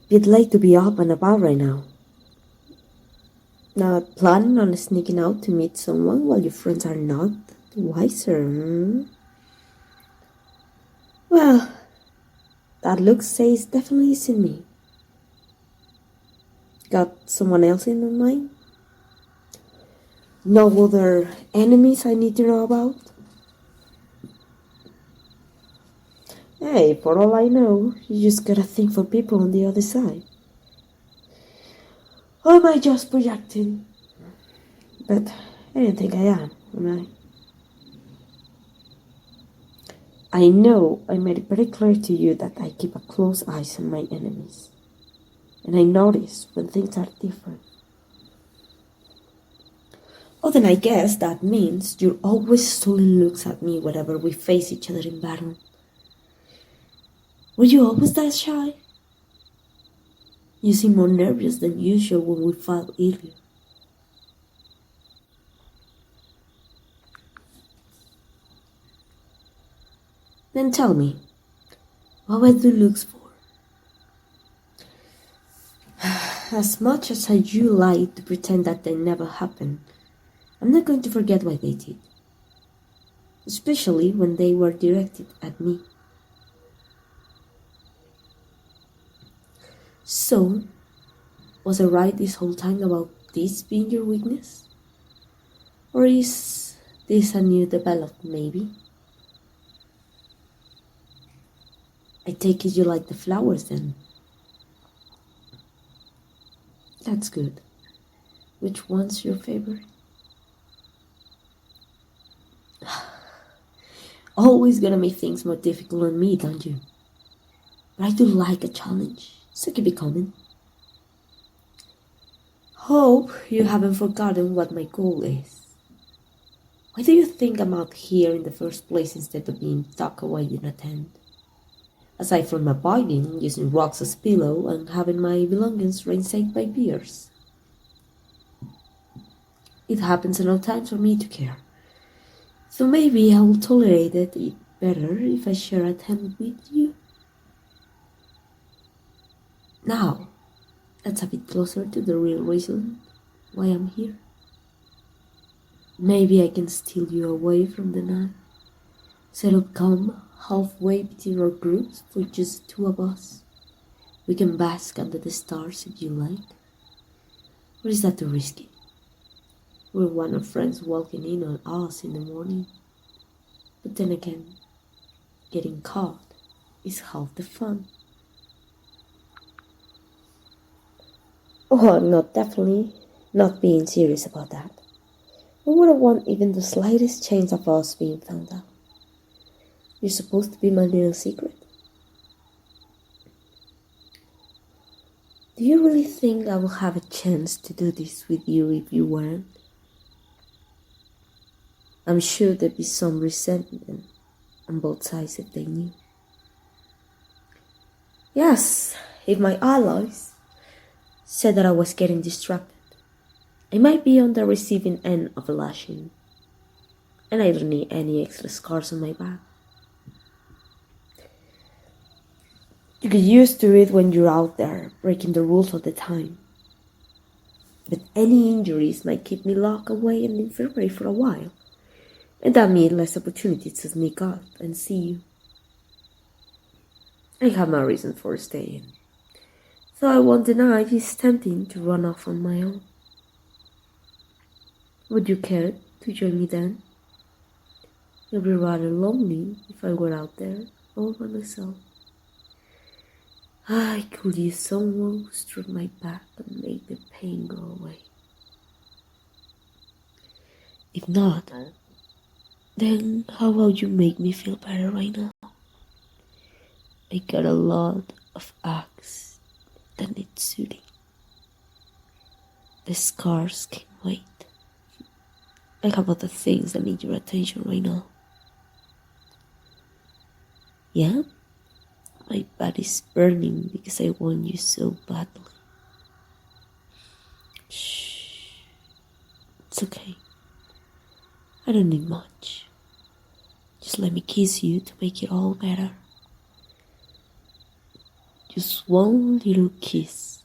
Bit late to be up and about right now. Not planning on sneaking out to meet someone while your friends are not wiser, hmm? Well, that look says definitely isn't me. Got someone else in mind? No other enemies I need to know about? Hey, for all I know, you just gotta think for people on the other side. Or am I just projecting? But I don't think I am I? I know I made it very clear to you that I keep a close eye on my enemies. And I notice when things are different. Oh, then I guess that means you always solely looks at me whenever we face each other in battle. Were you always that shy? You seem more nervous than usual when we fought earlier. Then tell me, what were the looks for? As much as you like to pretend that they never happened, I'm not going to forget what they did. Especially when they were directed at me. So, was I right this whole time about this being your weakness? Or is this a new development, maybe? I take it you like the flowers then. That's good. Which one's your favorite? Always gonna make things more difficult on me, don't you? But I do like a challenge, so keep it coming. Hope you haven't forgotten what my goal is. Why do you think I'm out here in the first place instead of being tucked away in a tent? Aside from avoiding using rocks as pillow and having my belongings ransacked by bears. It happens enough times for me to care. So maybe I will tolerate it better if I share a tent with you. Now, that's a bit closer to the real reason why I'm here. Maybe I can steal you away from the night. Set up camp halfway between our groups for just two of us. We can bask under the stars if you like. Or is that too risky? We're one of friends walking in on us in the morning. But then again, getting caught is half the fun. Oh, no, definitely not being serious about that. We wouldn't want even the slightest chance of us being found out. You're supposed to be my little secret. Do you really think I will have a chance to do this with you if you weren't? I'm sure there'd be some resentment on both sides if they knew. Yes, if my allies said that I was getting distracted, I might be on the receiving end of a lashing, and I don't need any extra scars on my back. You get used to it when you're out there, breaking the rules all the time. But any injuries might keep me locked away in the infirmary for a while, and that means less opportunity to sneak out and see you. I have my reason for staying, so I won't deny it's tempting to run off on my own. Would you care to join me then? It'd be rather lonely if I were out there all by myself. I could use someone who stroked my back and make the pain go away. If not, then how about you make me feel better right now? I got a lot of aches that need soothing. The scars can wait. I have other things that need your attention right now. Yeah? My body's burning because I want you so badly. Shh. It's okay. I don't need much. Just let me kiss you to make it all better. Just one little kiss.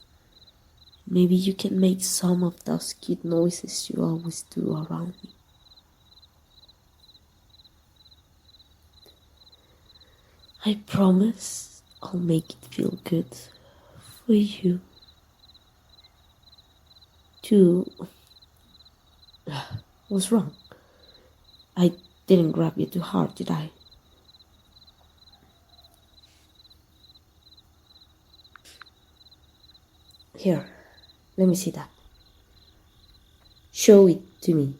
Maybe you can make some of those cute noises you always do around me. I promise I'll make it feel good for you too. What's wrong? I didn't grab you too hard, did I? Here, let me see that. Show it to me.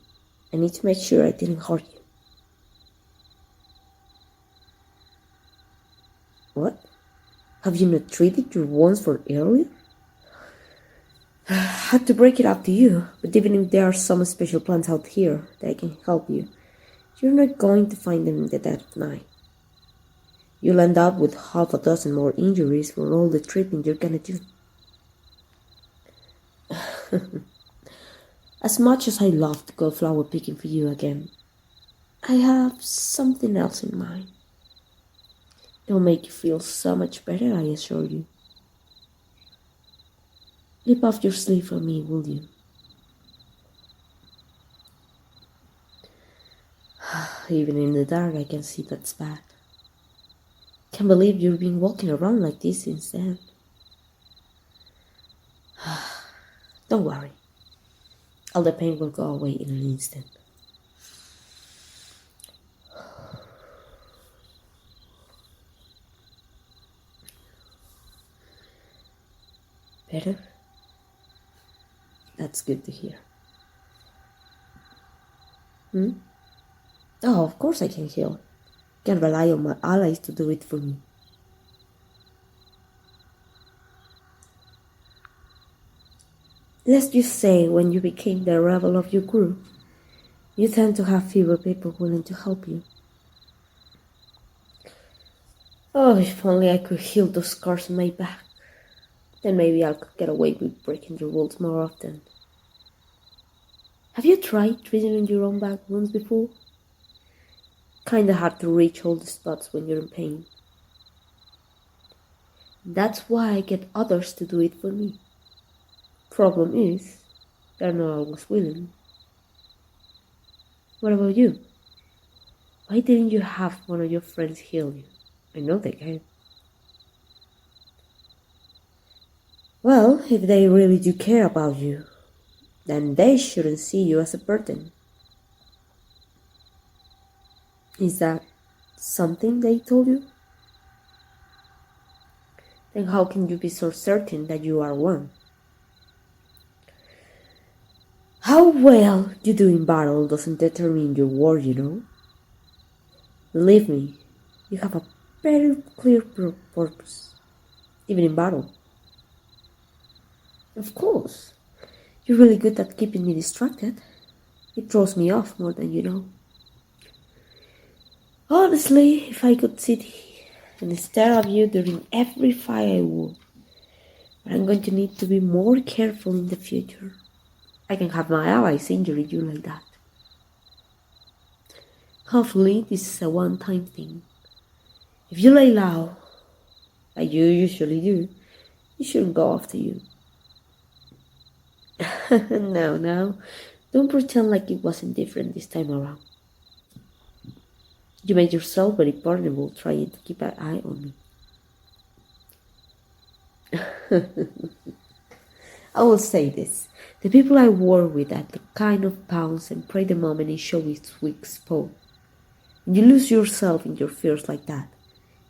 I need to make sure I didn't hurt you. What? Have you not treated your wounds for earlier? I had to break it up to you, but even if there are some special plants out here that can help you, you're not going to find them in the dead of night. You'll end up with half a dozen more injuries for all the treatment you're gonna do. As much as I love to go flower picking for you again, I have something else in mind. It'll make you feel so much better, I assure you. Lip off your sleeve for me, will you? Even in the dark, I can see that's bad. Can't believe you've been walking around like this since then. Don't worry. All the pain will go away in an instant. Better? That's good to hear. Oh, of course I can heal. Can rely on my allies to do it for me. Let's just say when you became the rebel of your group, you tend to have fewer people willing to help you. Oh, if only I could heal those scars on my back. Then maybe I could get away with breaking the rules more often. Have you tried treating your own back wounds before? Kinda hard to reach all the spots when you're in pain. That's why I get others to do it for me. Problem is, they're not always willing. What about you? Why didn't you have one of your friends heal you? I know they can. Well, if they really do care about you, then they shouldn't see you as a burden. Is that something they told you? Then how can you be so certain that you are one? How well you do in battle doesn't determine your war, you know. Believe me, you have a very clear purpose, even in battle. Of course, you're really good at keeping me distracted. It throws me off more than you know. Honestly, if I could sit here and stare at you during every fight I would. But I'm going to need to be more careful in the future. I can have my allies injure you like that. Hopefully, this is a one-time thing. If you lay low, like you usually do, it shouldn't go after you. No, don't pretend like it wasn't different this time around. You made yourself very vulnerable trying to keep an eye on me. I will say this. The people I work with are the kind of pounce and pray the moment it shows its weak spot. And you lose yourself in your fears like that.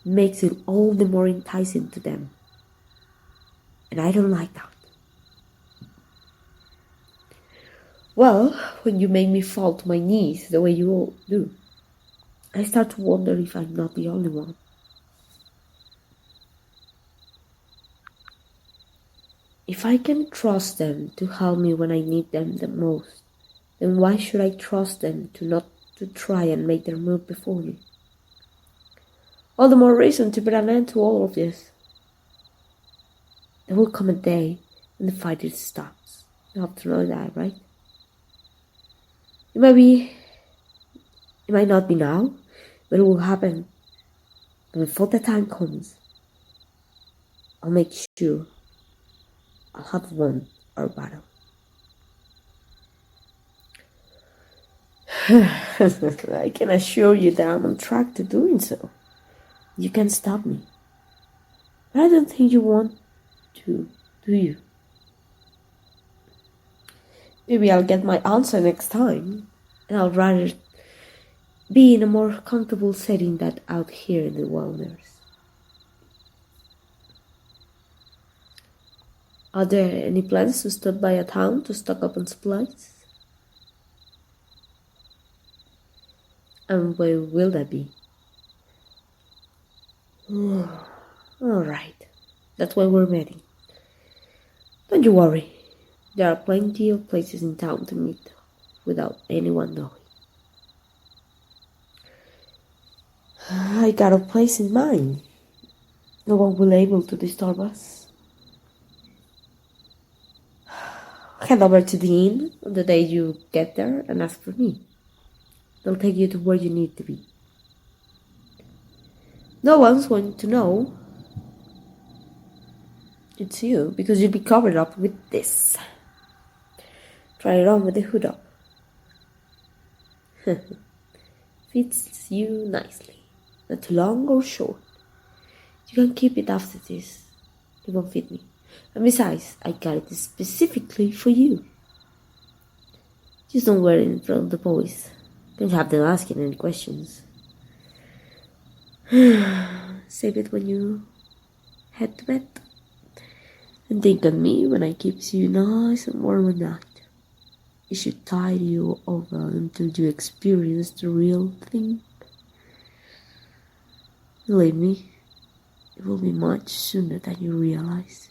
It makes it all the more enticing to them. And I don't like that. Well, when you make me fall to my knees the way you all do, I start to wonder if I'm not the only one. If I can trust them to help me when I need them the most, then why should I trust them to not to try and make their move before me? All the more reason to put an end to all of this. There will come a day when the fight stops. You have to know that, right? It might not be now, but it will happen. And before the time comes, I'll make sure I'll have won our battle. I can assure you that I'm on track to doing so. You can't stop me. But I don't think you want to, do you? Maybe I'll get my answer next time, and I'll rather be in a more comfortable setting than out here in the wilderness. Are there any plans to stop by a town to stock up on supplies? And where will that be? Alright, that's where we're meeting. Don't you worry, there are plenty of places in town to meet without anyone knowing. I got a place in mind. No one will be able to disturb us. Head over to the inn on the day you get there and ask for me. They'll take you to where you need to be. No one's going to know it's you because you'll be covered up with this. Try it on with the hood up. Fits you nicely. Not too long or short. You can keep it after this. It won't fit me. And besides, I got it specifically for you. Just don't wear it in front of the boys. Don't have them asking any questions. Save it when you head to bed. And think on me when I keeps you nice and warm at night. It should tide you over until you experience the real thing. Believe me, it will be much sooner than you realize.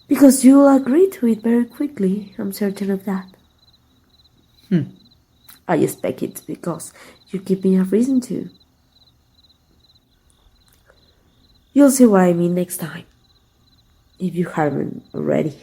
Because you will agree to it very quickly, I'm certain of that. I expect it's because you're keeping a reason to. You'll see what I mean next time. If you haven't already.